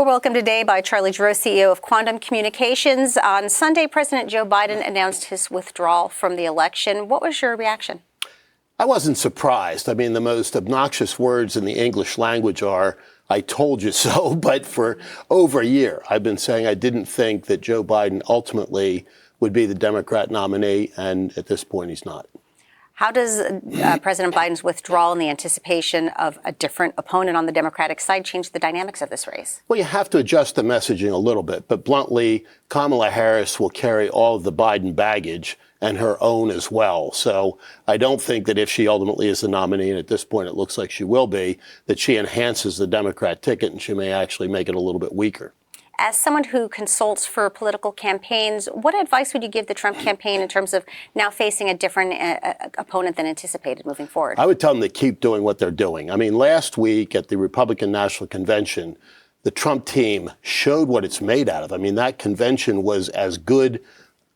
We're welcomed today by Charlie Gerow, CEO of Quantum Communications. On Sunday, President Joe Biden announced his withdrawal from the election. What was your reaction? I wasn't surprised. I mean, the most obnoxious words in the English language are, "I told you so." But for over a year, I've been saying I didn't think that Joe Biden ultimately would be the Democrat nominee. And at this point, he's not. How does President Biden's withdrawal and the anticipation of a different opponent on the Democratic side change the dynamics of this race? Well, you have to adjust the messaging a little bit. But bluntly, Kamala Harris will carry all of the Biden baggage and her own as well. So I don't think that if she ultimately is the nominee, and at this point it looks like she will be, that she enhances the Democrat ticket and she may actually make it a little bit weaker. As someone who consults for political campaigns, what advice would you give the Trump campaign in terms of now facing a different opponent than anticipated moving forward? I would tell them to keep doing what they're doing. I mean, last week at the Republican National Convention, the Trump team showed what it's made out of. I mean, that convention was as good,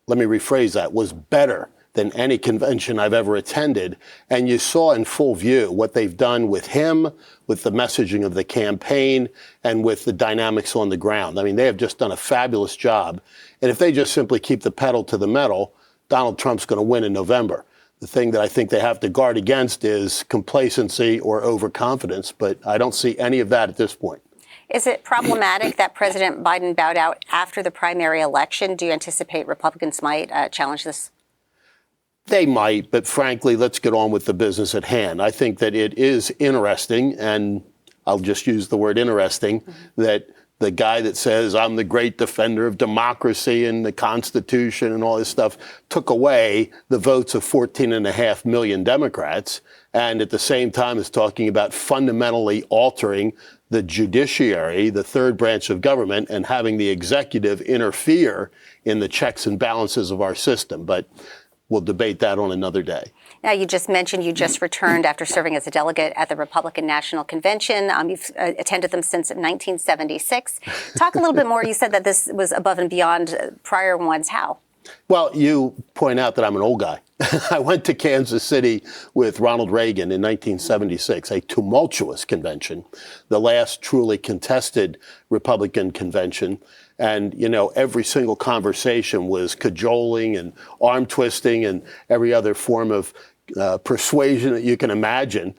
let me rephrase that, was better than any convention I've ever attended. And you saw in full view what they've done with him, with the messaging of the campaign, and with the dynamics on the ground. I mean, they have just done a fabulous job. And if they just simply keep the pedal to the metal, Donald Trump's going to win in November. The thing that I think they have to guard against is complacency or overconfidence, but I don't see any of that at this point. Is it problematic that President Biden bowed out after the primary election? Do you anticipate Republicans might challenge this? They might, but frankly, let's get on with the business at hand. I think that it is interesting, and I'll just use the word interesting, that the guy that says, "I'm the great defender of democracy and the Constitution and all this stuff," took away the votes of 14.5 million Democrats, and at the same time is talking about fundamentally altering the judiciary, the third branch of government, and having the executive interfere in the checks and balances of our system. But we'll debate that on another day. Now, you just mentioned you just returned after serving as a delegate at the Republican National Convention. You've attended them since 1976. Talk a little bit more. You said that this was above and beyond prior ones. How? Well, you point out that I'm an old guy. I went to Kansas City with Ronald Reagan in 1976, a tumultuous convention, the last truly contested Republican convention. And, you know, every single conversation was cajoling and arm twisting and every other form of persuasion that you can imagine.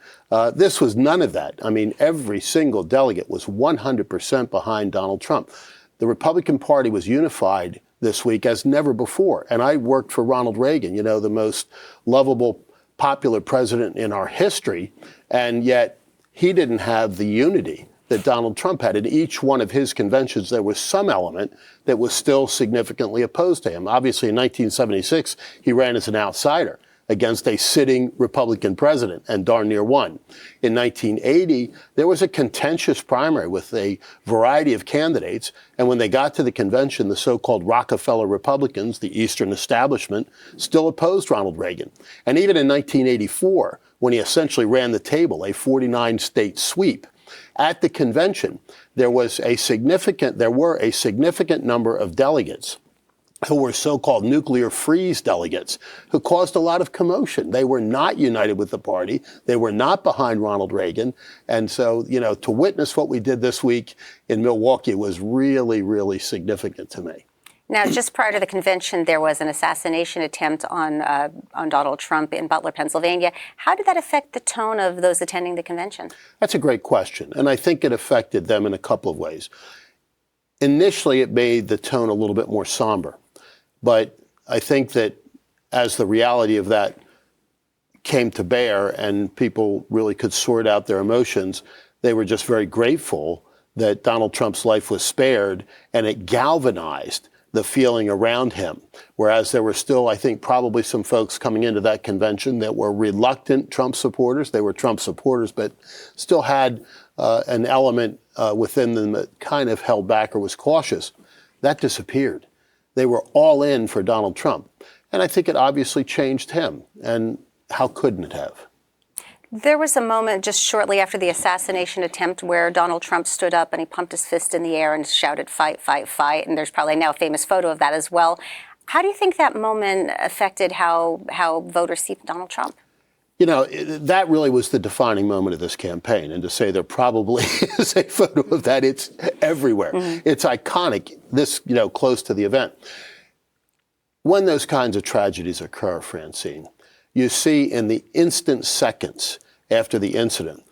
This was none of that. I mean, every single delegate was 100% behind Donald Trump. The Republican Party was unified this week as never before. And I worked for Ronald Reagan, you know, the most lovable, popular president in our history. And yet he didn't have the unity that Donald Trump had. In each one of his conventions, there was some element that was still significantly opposed to him. Obviously, in 1976, he ran as an outsider against a sitting Republican president and darn near won. In 1980, there was a contentious primary with a variety of candidates. And when they got to the convention, the so-called Rockefeller Republicans, the Eastern establishment, still opposed Ronald Reagan. And even in 1984, when he essentially ran the table, a 49-state sweep, at the convention, there were a significant number of delegates who were so-called nuclear freeze delegates who caused a lot of commotion. They were not united with the party. They were not behind Ronald Reagan. And so, you know, to witness what we did this week in Milwaukee was really, really significant to me. Now, just prior to the convention, there was an assassination attempt on Donald Trump in Butler, Pennsylvania. How did that affect the tone of those attending the convention? That's a great question. And I think it affected them in a couple of ways. Initially, it made the tone a little bit more somber. But I think that as the reality of that came to bear and people really could sort out their emotions, they were just very grateful that Donald Trump's life was spared, and it galvanized the feeling around him. Whereas there were still, I think, probably some folks coming into that convention that were reluctant Trump supporters. They were Trump supporters, but still had an element within them that kind of held back or was cautious. That disappeared. They were all in for Donald Trump. And I think it obviously changed him. And how couldn't it have? There was a moment just shortly after the assassination attempt where Donald Trump stood up and he pumped his fist in the air and shouted, "Fight, fight, fight." And there's probably now a famous photo of that as well. How do you think that moment affected how voters see Donald Trump? That really was the defining moment of this campaign. And to say there probably is a photo of that, it's everywhere. Mm-hmm. It's iconic, this, close to the event. When those kinds of tragedies occur, Francine, you see in the instant seconds after the incident,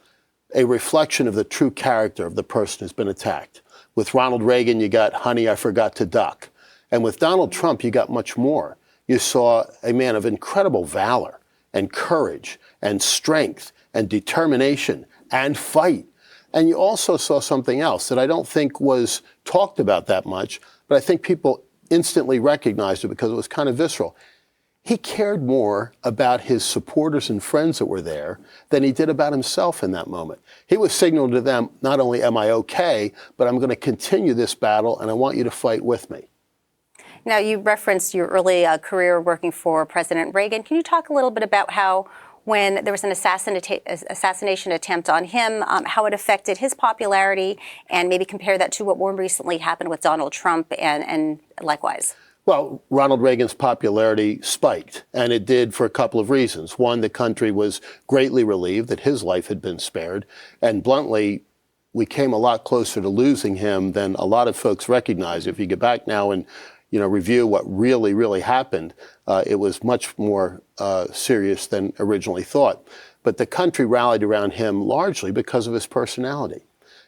a reflection of the true character of the person who's been attacked. With Ronald Reagan, you got, honey, I forgot to duck. And with Donald Trump, you got much more. You saw a man of incredible valor and courage and strength and determination and fight. And you also saw something else that I don't think was talked about that much, but I think people instantly recognized it because it was kind of visceral. He cared more about his supporters and friends that were there than he did about himself in that moment. He was signaling to them, not only am I okay, but I'm going to continue this battle and I want you to fight with me. Now, you referenced your early career working for President Reagan. Can you talk a little bit about how, when there was an assassination attempt on him, how it affected his popularity, and maybe compare that to what more recently happened with Donald Trump and likewise? Well, Ronald Reagan's popularity spiked, and it did for a couple of reasons. One, the country was greatly relieved that his life had been spared, and bluntly, we came a lot closer to losing him than a lot of folks recognize. If you get back now and review what really happened, it was much more serious than originally thought. But the country rallied around him largely because of his personality.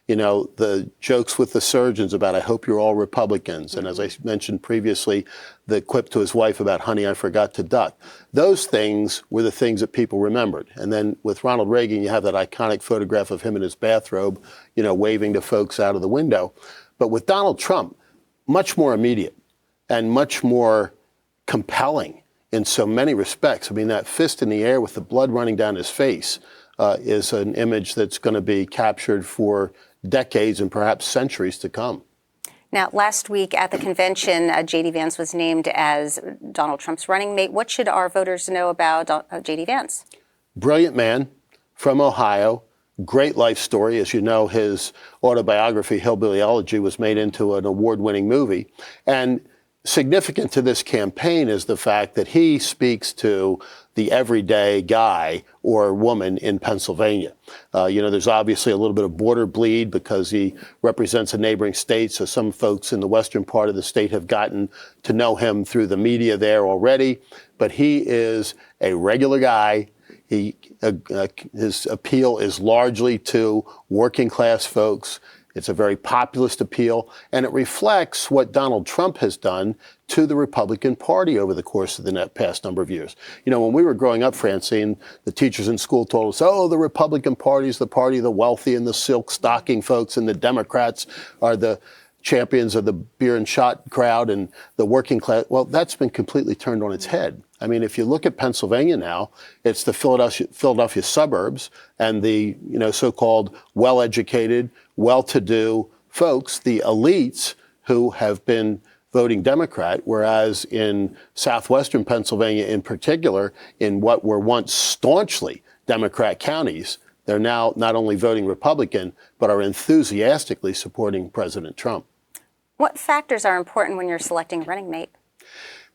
The jokes with the surgeons about, I hope you're all Republicans. And as I mentioned previously, the quip to his wife about, honey, I forgot to duck. Those things were the things that people remembered. And then with Ronald Reagan, you have that iconic photograph of him in his bathrobe, waving to folks out of the window. But with Donald Trump, much more immediate and much more compelling in so many respects. I mean, that fist in the air with the blood running down his face is an image that's going to be captured for decades and perhaps centuries to come. Now, last week at the convention, J.D. Vance was named as Donald Trump's running mate. What should our voters know about J.D. Vance? Brilliant man from Ohio. Great life story. As you know, his autobiography, Hillbilly Elegy, was made into an award-winning movie. And significant to this campaign is the fact that he speaks to the everyday guy or woman in Pennsylvania. There's obviously a little bit of border bleed because he represents a neighboring state, so some folks in the western part of the state have gotten to know him through the media there already. But he is a regular guy. His appeal is largely to working class folks. It's a very populist appeal, and it reflects what Donald Trump has done to the Republican Party over the course of the past number of years. When we were growing up, Francine, the teachers in school told us, oh, the Republican Party is the party of the wealthy and the silk stocking folks, and the Democrats are the champions of the beer and shot crowd and the working class. Well, that's been completely turned on its head. I mean, if you look at Pennsylvania now, it's the Philadelphia suburbs and the so-called well-educated, well-to-do folks, the elites who have been voting Democrat, whereas in southwestern Pennsylvania in particular, in what were once staunchly Democrat counties, they're now not only voting Republican, but are enthusiastically supporting President Trump. What factors are important when you're selecting a running mate?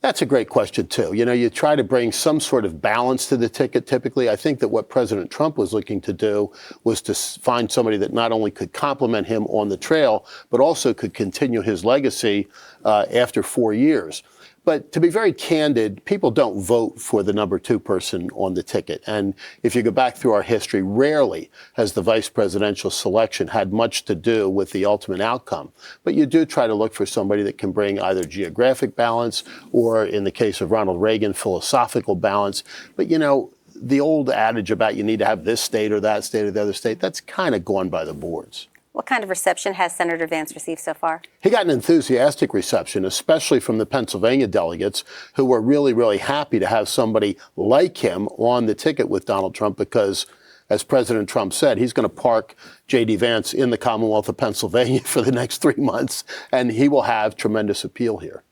That's a great question, too. You try to bring some sort of balance to the ticket, typically. I think that what President Trump was looking to do was to find somebody that not only could complement him on the trail, but also could continue his legacy after 4 years. But to be very candid, people don't vote for the number 2 person on the ticket. And if you go back through our history, rarely has the vice presidential selection had much to do with the ultimate outcome. But you do try to look for somebody that can bring either geographic balance or, in the case of Ronald Reagan, philosophical balance. But, the old adage about you need to have this state or that state or the other state, that's kind of gone by the boards. What kind of reception has Senator Vance received so far? He got an enthusiastic reception, especially from the Pennsylvania delegates who were really happy to have somebody like him on the ticket with Donald Trump because, as President Trump said, he's going to park J.D. Vance in the Commonwealth of Pennsylvania for the next 3 months, and he will have tremendous appeal here.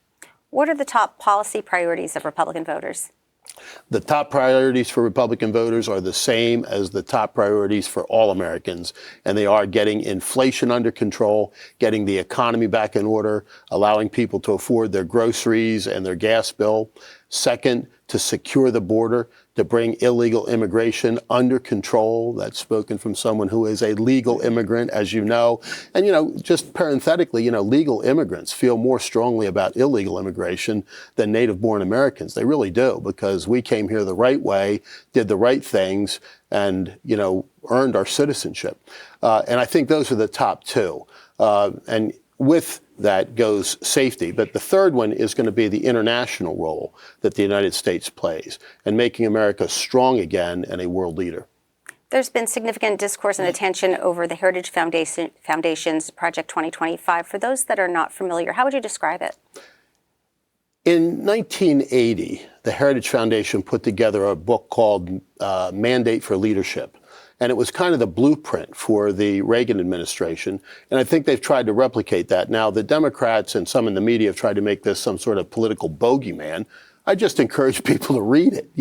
What are the top policy priorities of Republican voters? The top priorities for Republican voters are the same as the top priorities for all Americans, and they are getting inflation under control, getting the economy back in order, allowing people to afford their groceries and their gas bill. Second, to to secure the border, to bring illegal immigration under control. That's spoken from someone who is a legal immigrant, as you know. And, just parenthetically, legal immigrants feel more strongly about illegal immigration than native-born Americans. They really do, because we came here the right way, did the right things, and, earned our citizenship. And I think those are the top two. And with that goes safety. But the third one is going to be the international role that the United States plays and making America strong again and a world leader. There's been significant discourse and attention over the Heritage Foundation's Project 2025. For those that are not familiar, how would you describe it? In 1980, the Heritage Foundation put together a book called Mandate for Leadership. And it was kind of the blueprint for the Reagan administration. And I think they've tried to replicate that. Now, the Democrats and some in the media have tried to make this some sort of political bogeyman. I just encourage people to read it,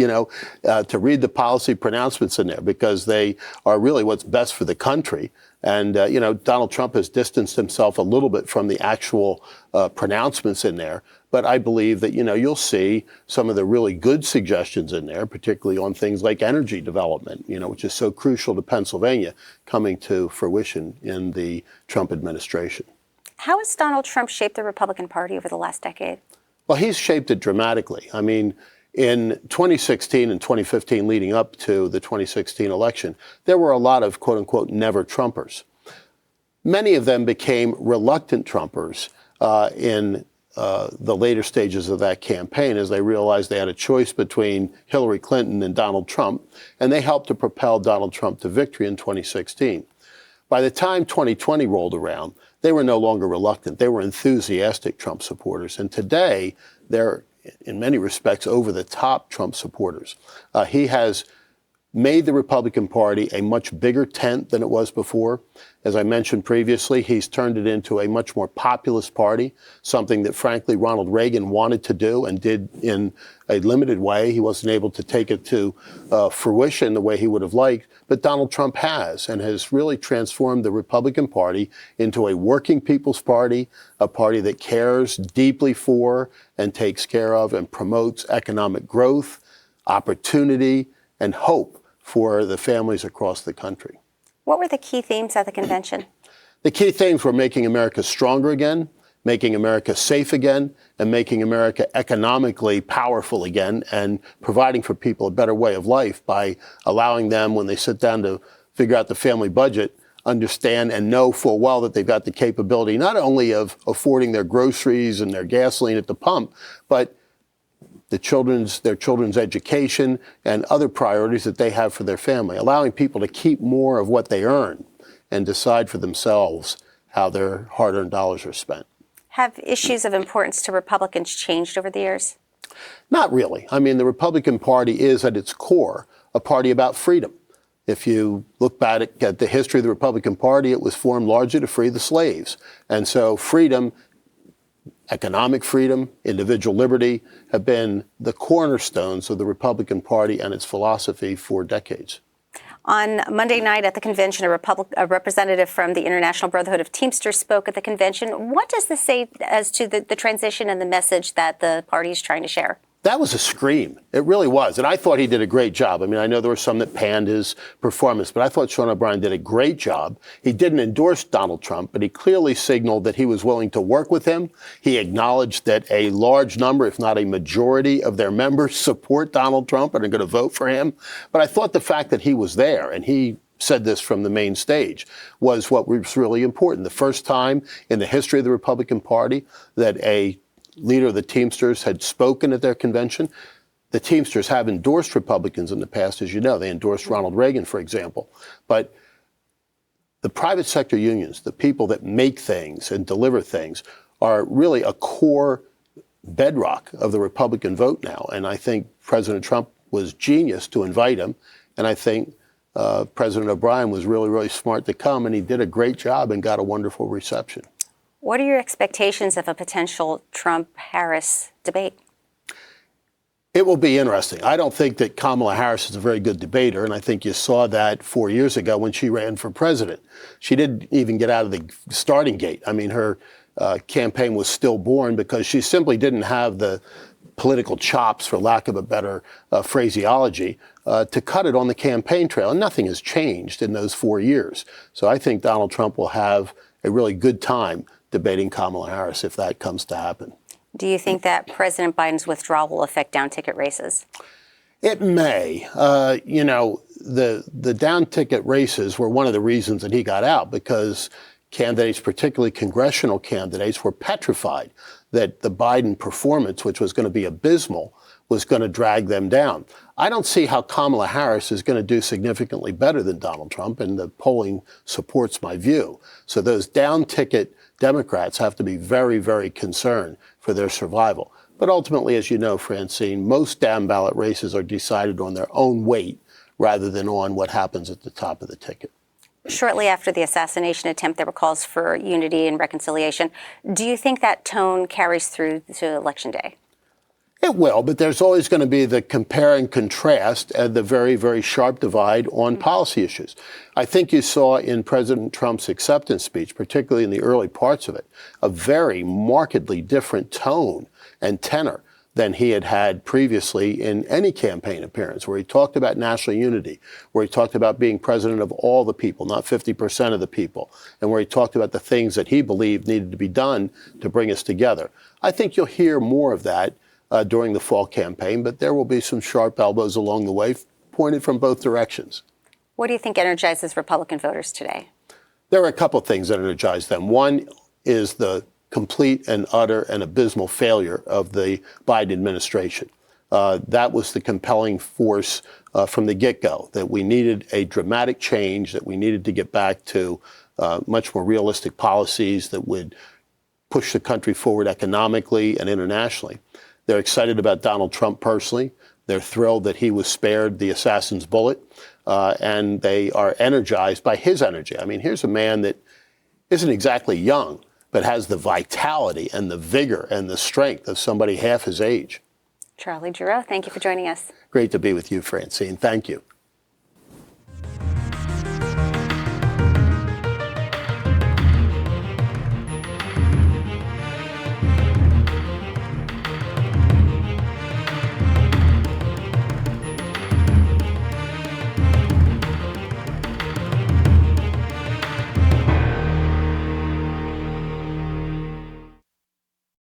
to read the policy pronouncements in there, because they are really what's best for the country. And, Donald Trump has distanced himself a little bit from the actual pronouncements in there. But I believe that, you'll see some of the really good suggestions in there, particularly on things like energy development, which is so crucial to Pennsylvania, coming to fruition in the Trump administration. How has Donald Trump shaped the Republican Party over the last decade? Well, he's shaped it dramatically. I mean, in 2016 and 2015, leading up to the 2016 election, there were a lot of, quote unquote, never Trumpers. Many of them became reluctant Trumpers in the later stages of that campaign, as they realized they had a choice between Hillary Clinton and Donald Trump, and they helped to propel Donald Trump to victory in 2016. By the time 2020 rolled around, they were no longer reluctant. They were enthusiastic Trump supporters. And today, they're, in many respects, over-the-top Trump supporters. He has made the Republican Party a much bigger tent than it was before. As I mentioned previously, he's turned it into a much more populist party, something that, frankly, Ronald Reagan wanted to do and did in a limited way. He wasn't able to take it to fruition the way he would have liked, but Donald Trump has, and has really transformed the Republican Party into a working people's party, a party that cares deeply for and takes care of and promotes economic growth, opportunity, and hope for the families across the country. What were the key themes at the convention? The key themes were making America stronger again, making America safe again, and making America economically powerful again, and providing for people a better way of life by allowing them, when they sit down to figure out the family budget, understand and know full well that they've got the capability not only of affording their groceries and their gasoline at the pump, but their children's education and other priorities that they have for their family, allowing people to keep more of what they earn and decide for themselves how their hard-earned dollars are spent. Have issues of importance to Republicans changed over the years? Not really. I mean, the Republican Party is at its core a party about freedom. If you look back at the history of the Republican Party, it was formed largely to free the slaves. And so freedom, economic freedom, individual liberty have been the cornerstones of the Republican Party and its philosophy for decades. On Monday night at the convention, a representative from the International Brotherhood of Teamsters spoke at the convention. What does this say as to the transition and the message that the party is trying to share? That was a scream. It really was. And I thought he did a great job. I mean, I know there were some that panned his performance, but I thought Sean O'Brien did a great job. He didn't endorse Donald Trump, but he clearly signaled that he was willing to work with him. He acknowledged that a large number, if not a majority, of their members support Donald Trump and are going to vote for him. But I thought the fact that he was there, and he said this from the main stage, was what was really important. The first time in the history of the Republican Party that a leader of the Teamsters had spoken at their convention. The Teamsters have endorsed Republicans in the past, as you know. They endorsed Ronald Reagan, for example. But the private sector unions, the people that make things and deliver things, are really a core bedrock of the Republican vote now. And I think President Trump was genius to invite him. And I think President O'Brien was really, really smart to come. And he did a great job and got a wonderful reception. What are your expectations of a potential Trump-Harris debate? It will be interesting. I don't think that Kamala Harris is a very good debater, and I think you saw that 4 years ago when she ran for president. She didn't even get out of the starting gate. I mean, her campaign was stillborn because she simply didn't have the political chops, for lack of a better phraseology, to cut it on the campaign trail. And nothing has changed in those 4 years. So I think Donald Trump will have a really good time debating Kamala Harris if that comes to happen. Do you think that President Biden's withdrawal will affect down-ticket races? It may. The down-ticket races were one of the reasons that he got out, because candidates, particularly congressional candidates, were petrified that the Biden performance, which was going to be abysmal, was going to drag them down. I don't see how Kamala Harris is going to do significantly better than Donald Trump, and the polling supports my view. So those down-ticket Democrats have to be very, very concerned for their survival. But ultimately, as you know, Francine, most down-ballot races are decided on their own weight rather than on what happens at the top of the ticket. Shortly after the assassination attempt, there were calls for unity and reconciliation. Do you think that tone carries through to Election Day? It will, but there's always going to be the compare and contrast and the very, very sharp divide on policy issues. I think you saw in President Trump's acceptance speech, particularly in the early parts of it, a very markedly different tone and tenor than he had had previously in any campaign appearance, where he talked about national unity, where he talked about being president of all the people, not 50% of the people, and where he talked about the things that he believed needed to be done to bring us together. I think you'll hear more of that during the fall campaign, but there will be some sharp elbows along the way pointed from both directions. What do you think energizes Republican voters today? There are a couple of things that energize them. One is the complete and utter and abysmal failure of the Biden administration. That was the compelling force from the get-go, that we needed a dramatic change, that we needed to get back to much more realistic policies that would push the country forward economically and internationally. They're excited about Donald Trump personally. They're thrilled that he was spared the assassin's bullet, and they are energized by his energy. I mean, here's a man that isn't exactly young, but has the vitality and the vigor and the strength of somebody half his age. Charlie Gerow, thank you for joining us. Great to be with you, Francine. Thank you.